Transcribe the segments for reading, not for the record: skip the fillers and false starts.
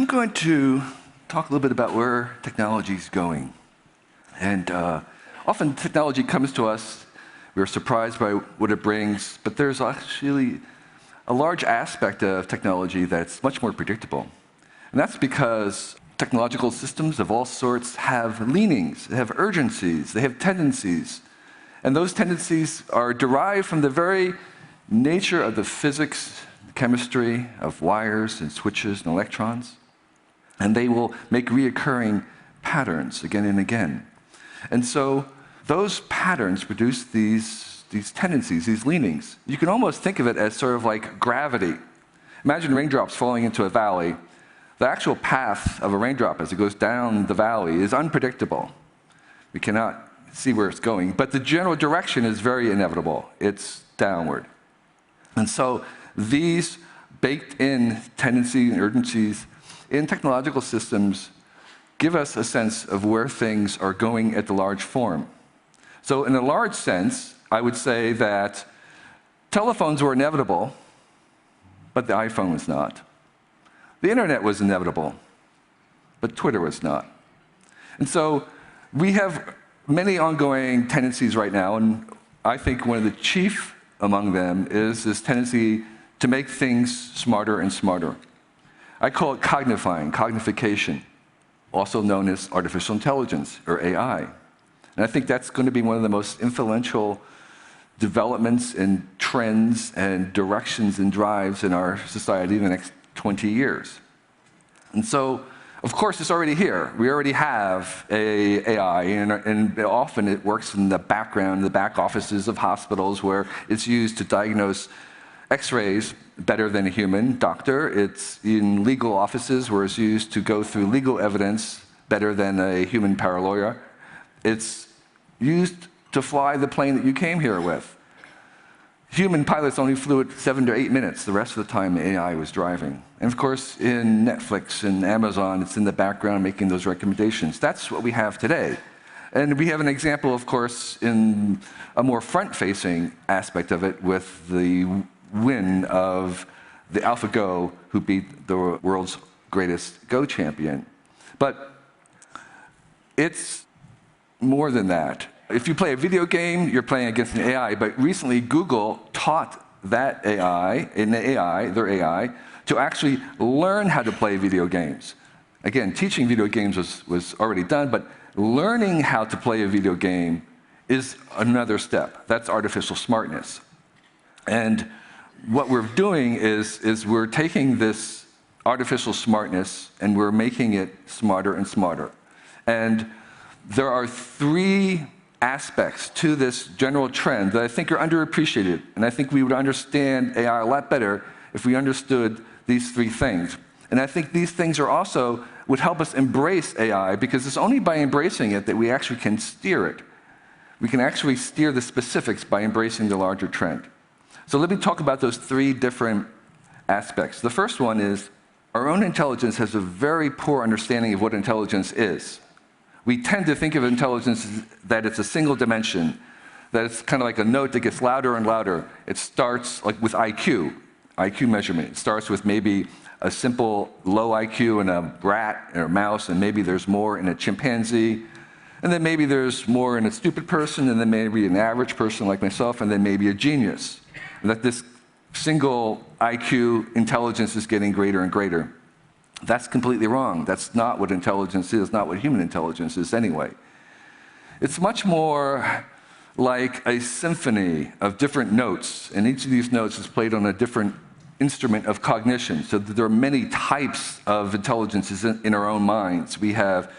I'm going to talk a little bit about where technology is going. And often technology comes to us, we're surprised by what it brings, but there's actually a large aspect of technology that's much more predictable. And that's because technological systems of all sorts have leanings, they have urgencies, they have tendencies. And those tendencies are derived from the very nature of the physics, chemistry of wires and switches and electrons. And they will make reoccurring patterns again and again. And so those patterns produce these tendencies, these leanings. You can almost think of it as sort of like gravity. Imagine raindrops falling into a valley. The actual path of a raindrop as it goes down the valley is unpredictable. We cannot see where it's going, but the general direction is very inevitable. It's downward. And so these baked-in tendencies and urgencies in technological systems give us a sense of where things are going at the large form. So in a large sense, I would say that telephones were inevitable, but the iPhone was not. The internet was inevitable, but Twitter was not. And so we have many ongoing tendencies right now, and I think one of the chief among them is this tendency to make things smarter and smarter. I call it cognification, also known as artificial intelligence, or AI. And I think that's going to be one of the most influential developments and trends and directions and drives in our society in the next 20 years. And so, of course, it's already here. We already have AI, and often it works in the background, the back offices of hospitals, where it's used to diagnose X-rays better than a human doctor. It's in legal offices where it's used to go through legal evidence better than a human paralawyer. It's used to fly the plane that you came here with. Human pilots only flew it 7 to 8 minutes. The rest of the time, the AI was driving. And of course, in Netflix and Amazon, it's in the background making those recommendations. That's what we have today. And we have an example, of course, in a more front-facing aspect of it with the win of the AlphaGo, who beat the world's greatest Go champion. But it's more than that. If you play a video game, you're playing against an AI, but recently Google taught that AI, their AI, to actually learn how to play video games. Again, teaching video games was already done, but learning how to play a video game is another step. That's artificial smartness. And what we're doing is we're taking this artificial smartness and we're making it smarter and smarter. And there are three aspects to this general trend that I think are underappreciated. And I think we would understand AI a lot better if we understood these three things. And I think these things are also would help us embrace AI, because it's only by embracing it that we actually can steer it. We can actually steer the specifics by embracing the larger trend. So let me talk about those three different aspects. The first one is our own intelligence has a very poor understanding of what intelligence is. We tend to think of intelligence that it's a single dimension, that it's kind of like a note that gets louder and louder. It starts like with IQ measurement. It starts with maybe a simple low IQ in a rat or a mouse, and maybe there's more in a chimpanzee, and then maybe there's more in a stupid person, and then maybe an average person like myself, and then maybe a genius. And that this single IQ intelligence is getting greater and greater. That's completely wrong. That's not what intelligence is, not what human intelligence is anyway. It's much more like a symphony of different notes, and each of these notes is played on a different instrument of cognition, so that there are many types of intelligences in our own minds. We have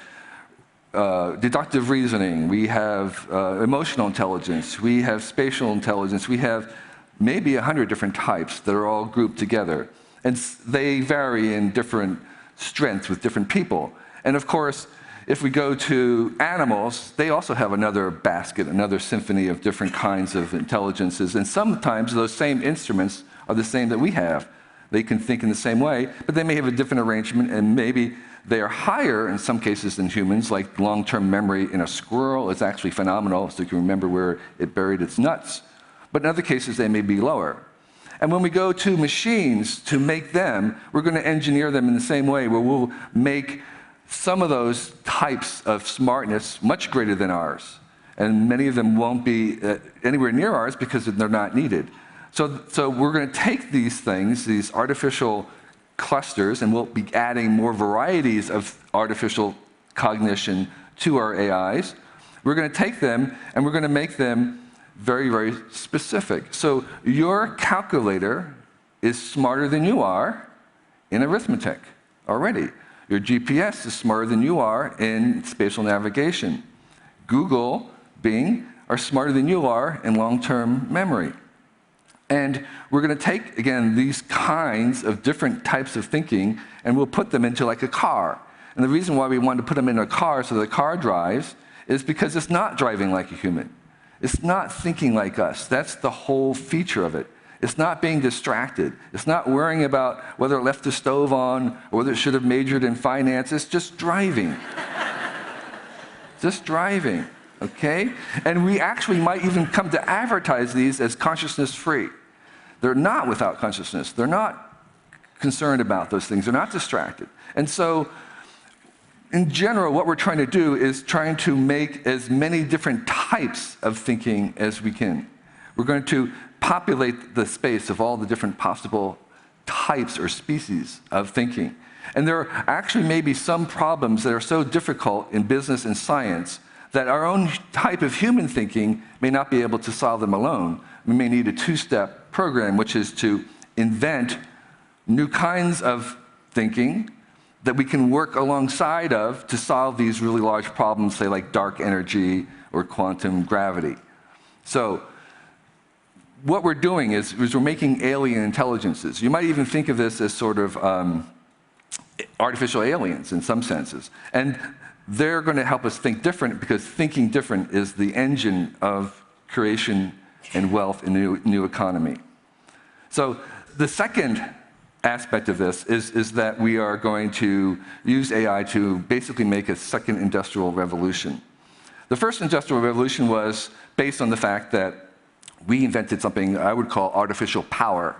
deductive reasoning, we have emotional intelligence, we have spatial intelligence, we have maybe 100 different types that are all grouped together. And they vary in different strengths with different people. And of course, if we go to animals, they also have another basket, another symphony of different kinds of intelligences. And sometimes those same instruments are the same that we have. They can think in the same way, but they may have a different arrangement, and maybe they are higher in some cases than humans, like long-term memory in a squirrel is actually phenomenal, so you can remember where it buried its nuts. But in other cases, they may be lower. And when we go to machines to make them, we're going to engineer them in the same way, where we'll make some of those types of smartness much greater than ours. And many of them won't be anywhere near ours because they're not needed. So we're going to take these things, these artificial clusters, and we'll be adding more varieties of artificial cognition to our AIs. We're going to take them and we're going to make them very, very specific. So your calculator is smarter than you are in arithmetic already. Your GPS is smarter than you are in spatial navigation. Google, Bing, are smarter than you are in long-term memory. And we're going to take, again, these kinds of different types of thinking, and we'll put them into like a car. And the reason why we want to put them in a car so the car drives is because it's not driving like a human. It's not thinking like us. That's the whole feature of it. It's not being distracted. It's not worrying about whether it left the stove on or whether it should have majored in finance. It's just driving. Just driving, okay? And we actually might even come to advertise these as consciousness-free. They're not without consciousness. They're not concerned about those things. They're not distracted. And so, in general, what we're trying to do is trying to make as many different types of thinking as we can. We're going to populate the space of all the different possible types or species of thinking. And there actually may be some problems that are so difficult in business and science that our own type of human thinking may not be able to solve them alone. We may need a two-step program, which is to invent new kinds of thinking that we can work alongside of to solve these really large problems, say like dark energy or quantum gravity. So what we're doing is we're making alien intelligences. You might even think of this as sort of artificial aliens in some senses. And they're going to help us think different because thinking different is the engine of creation and wealth in the new economy. So the second aspect of this is that we are going to use AI to basically make a second industrial revolution. The first industrial revolution was based on the fact that we invented something I would call artificial power.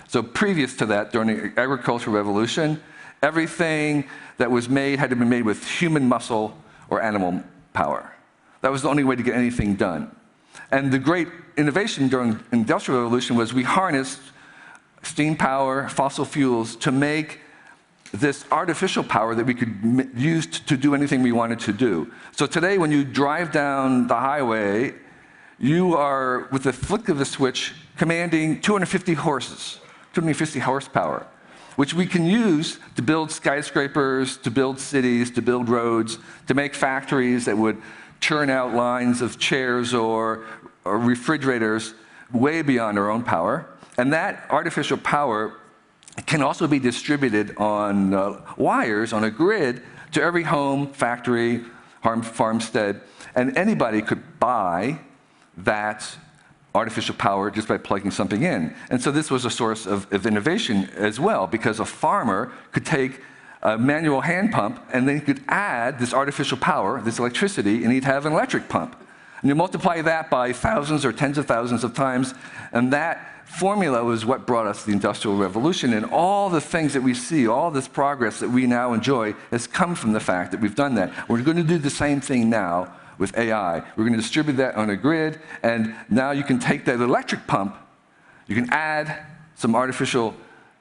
So previous to that, during the agricultural revolution, everything that was made had to be made with human muscle or animal power. That was the only way to get anything done. And the great innovation during the Industrial Revolution was we harnessed steam power, fossil fuels, to make this artificial power that we could use to do anything we wanted to do. So today, when you drive down the highway, you are, with the flick of a switch, commanding 250 horses, 250 horsepower, which we can use to build skyscrapers, to build cities, to build roads, to make factories that would churn out lines of chairs or refrigerators way beyond our own power. And that artificial power can also be distributed on wires, on a grid, to every home, factory, farmstead, and anybody could buy that artificial power just by plugging something in. And so this was a source of innovation as well, because a farmer could take a manual hand pump and then he could add this artificial power, this electricity, and he'd have an electric pump. And you multiply that by thousands or tens of thousands of times, and that formula was what brought us the Industrial Revolution. And all the things that we see, all this progress that we now enjoy, has come from the fact that we've done that. We're going to do the same thing now with AI. We're going to distribute that on a grid, and now you can take that electric pump, you can add some artificial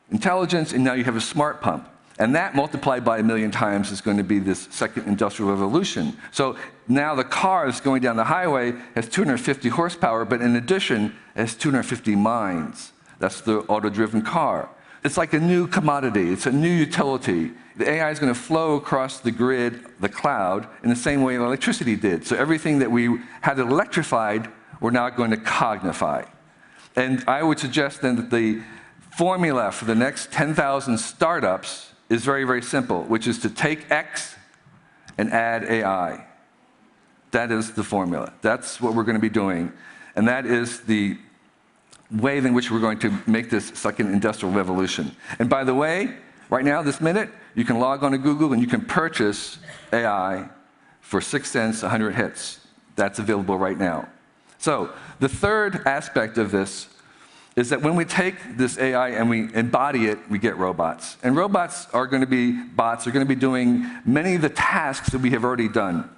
intelligence, and now you have a smart pump. And that multiplied by 1,000,000 times is going to be this second industrial revolution. So now the car is going down the highway, has 250 horsepower, but in addition, it has 250 minds. That's the auto-driven car. It's like a new commodity. It's a new utility. The AI is going to flow across the grid, the cloud, in the same way electricity did. So everything that we had electrified, we're now going to cognify. And I would suggest then that the formula for the next 10,000 startups is very, very simple, which is to take X and add AI. That is the formula. That's what we're going to be doing. And that is the way in which we're going to make this second industrial revolution. And by the way, right now, this minute, you can log on to Google and you can purchase AI for 6 cents, 100 hits. That's available right now. So the third aspect of this is that when we take this AI and we embody it, we get robots. And robots are going to be bots, are going to be doing many of the tasks that we have already done.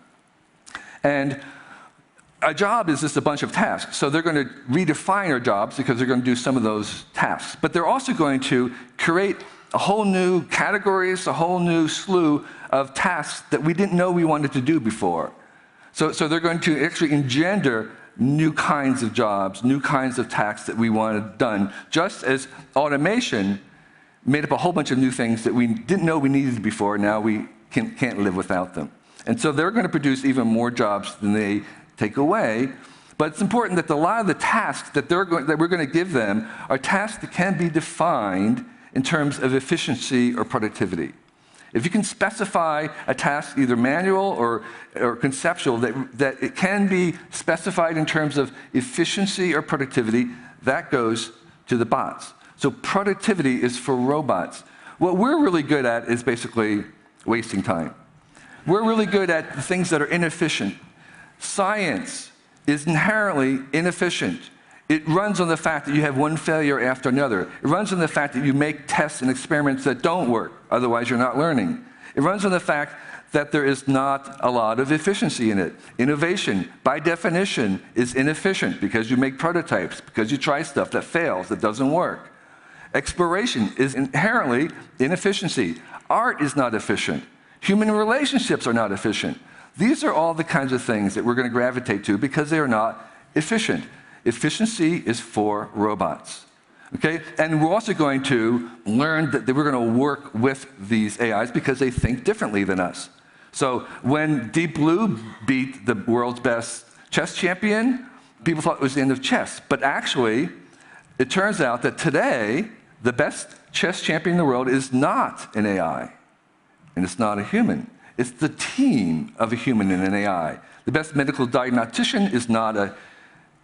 And a job is just a bunch of tasks. So they're going to redefine our jobs because they're going to do some of those tasks. But they're also going to create a whole new categories, a whole new slew of tasks that we didn't know we wanted to do before. So they're going to actually engender new kinds of jobs, new kinds of tasks that we wanted done, just as automation made up a whole bunch of new things that we didn't know we needed before. Now we can't live without them. And so they're going to produce even more jobs than they take away. But it's important that a lot of the tasks that we're going to give them are tasks that can be defined in terms of efficiency or productivity. If you can specify a task, either manual or conceptual, that it can be specified in terms of efficiency or productivity, that goes to the bots. So productivity is for robots. What we're really good at is basically wasting time. We're really good at the things that are inefficient. Science is inherently inefficient. It runs on the fact that you have one failure after another. It runs on the fact that you make tests and experiments that don't work, otherwise you're not learning. It runs on the fact that there is not a lot of efficiency in it. Innovation, by definition, is inefficient because you make prototypes, because you try stuff that fails, that doesn't work. Exploration is inherently inefficiency. Art is not efficient. Human relationships are not efficient. These are all the kinds of things that we're going to gravitate to because they are not efficient. Efficiency is for robots, okay? And we're also going to learn that we're going to work with these AIs because they think differently than us. So when Deep Blue beat the world's best chess champion, people thought it was the end of chess. But actually, it turns out that today, the best chess champion in the world is not an AI, and it's not a human. It's the team of a human and an AI. The best medical diagnostician is not a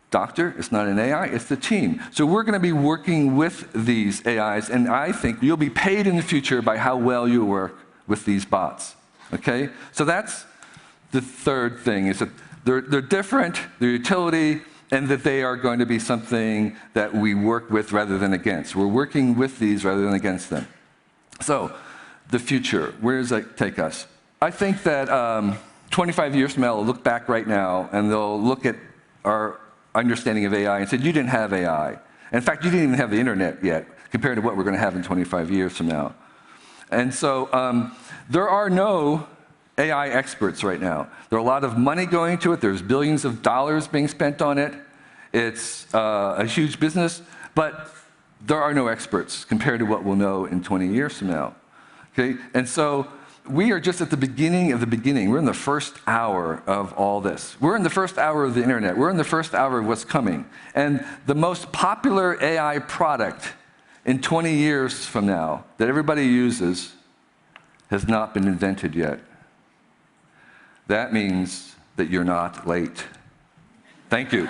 doctor, it's not an AI, it's the team. So we're going to be working with these AIs, and I think you'll be paid in the future by how well you work with these bots, okay? So that's the third thing, is that they're different, their utility, and that they are going to be something that we work with rather than against. We're working with these rather than against them. So, the future, where does that take us? I think that 25 years from now, they'll look back right now, and they'll look at our understanding of AI and said, you didn't have AI. In fact, you didn't even have the internet yet, compared to what we're going to have in 25 years from now. And so there are no AI experts right now. There's a lot of money going to it. There's billions of dollars being spent on it. It's a huge business, but there are no experts compared to what we'll know in 20 years from now. Okay? And so we are just at the beginning of the beginning. We're in the first hour of all this. We're in the first hour of the internet. We're in the first hour of what's coming. And the most popular AI product in 20 years from now that everybody uses has not been invented yet. That means that you're not late. Thank you.